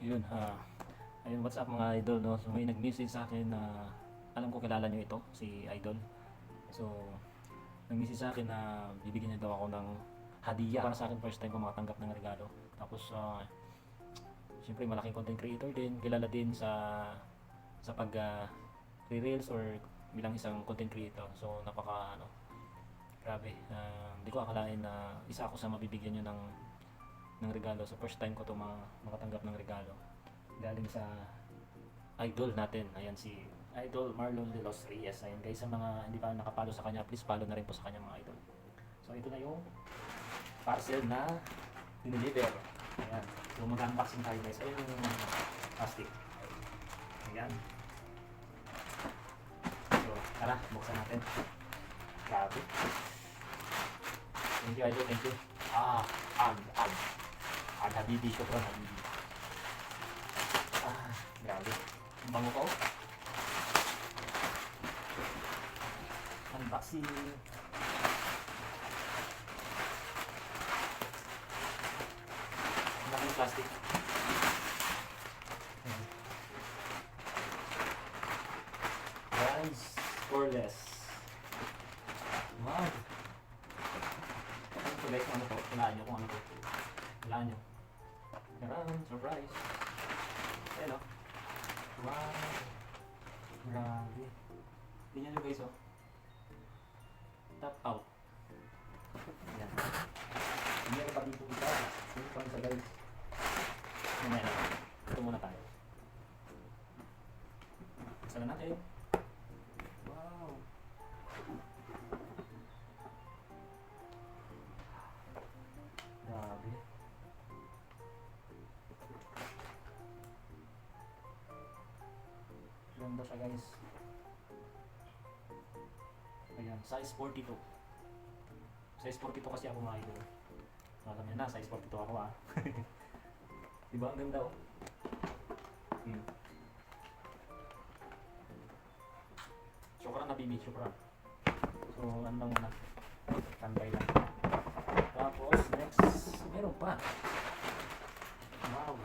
Yun, ayun, what's up mga idol, no? So may nag-message sa akin na alam ko kilala nyo ito, si Idol. So, nag-message sa akin na bibigyan niya daw ako ng hadiah. Para sa akin, first time ko makatanggap ng regalo. Tapos, siyempre malaking content creator din, kilala din sa pag re-reels or bilang isang content creator. So, grabe. Hindi ko akalain na isa ako sa mabibigyan nyo ng regalo. So first time ko to makatanggap ng regalo galing sa idol natin. Ayan, si Idol Marlon de los Reyes. Ayan guys, sa mga hindi pa nakapalo sa kanya, please follow na rin po sa kanya mga idol. So ito na yung parcel na dineliver. Ayan, so mag-unboxing tayo guys. Ayun yung plastic. Ayan, so tara, buksan natin. Grabe, thank you idol, thank you. Habibi, syukran habibi. Grabe. Ang bango ko. Unboxing. Ang laking plastic. Guys, scoreless. Wow. Ano to guys, ano to? Hulaan nyo kung ano to. Hulaan nyo. Karan, surprise. Ayan o. Wow. Grabe. Tingnan nyo guys o. Top out. Ayan. Meron pa dito isa. Meron pa isa guys. Mamaya na. Ito muna tayo. Isa na natin. Wow. Grabe. Ganda siya guys. Ayan, size 42. Size 42 kasi ako mga idol. Alam niyo na, size 42 ako Diba ang ganda oh. Syukran na bibi, syukran. So ano lang muna, tanday lang. Tapos next, meron pa. Wow.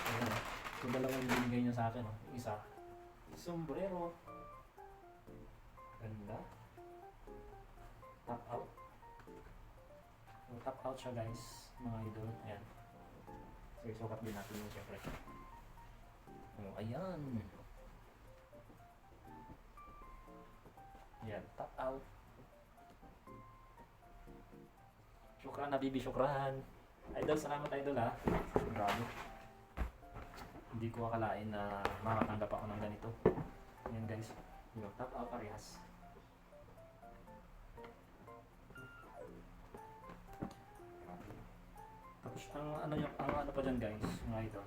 Ayan. So dalawang binigay niya sa akin oh. Isa, sombrero. Ganda. Top out. So top out siya guys, mga idol. Ayan. So isukat din natin yung syempre. Oh, ayan. Ayan, top out. Syukran na bibi, syukran. Idol, salamat idol ha. Grabe. Hindi ko akalain na makatanggap ako ng ganito. Ayan guys. Yung top out parehas. Tapos ang ano pa dyan guys, mga idol.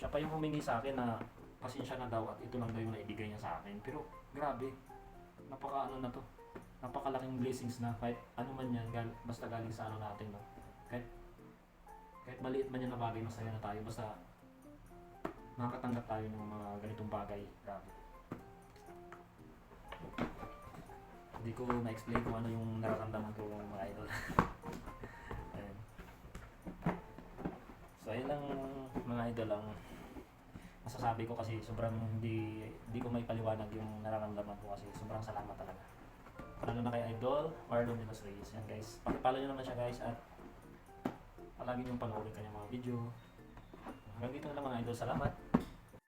Siya pa yung humingi sa akin na pasensya na daw at ito lang daw yung naibigay niya sa akin. Pero grabe, napaka ano na to. Napakalaking blessings na kahit ano man yan, basta galing sa ano natin, no? Kahit maliit man yan na bagay, masaya na tayo. Basta makakatanggap tayo ng mga ganitong bagay. Grabe. Hindi ko ma-explain kung ano yung nararamdaman ko mga idol. Ayan. So ayun lang mga idol ang masasabi ko kasi sobrang hindi ko may paliwanag yung nararamdaman ko kasi sobrang salamat talaga. Lalo na kay Idol Marlon de los Reyes. Yan guys, pakipalo nyo naman siya guys at palagi nyo panoorin kanyang mga video. Hanggang dito na lang mga idol, salamat.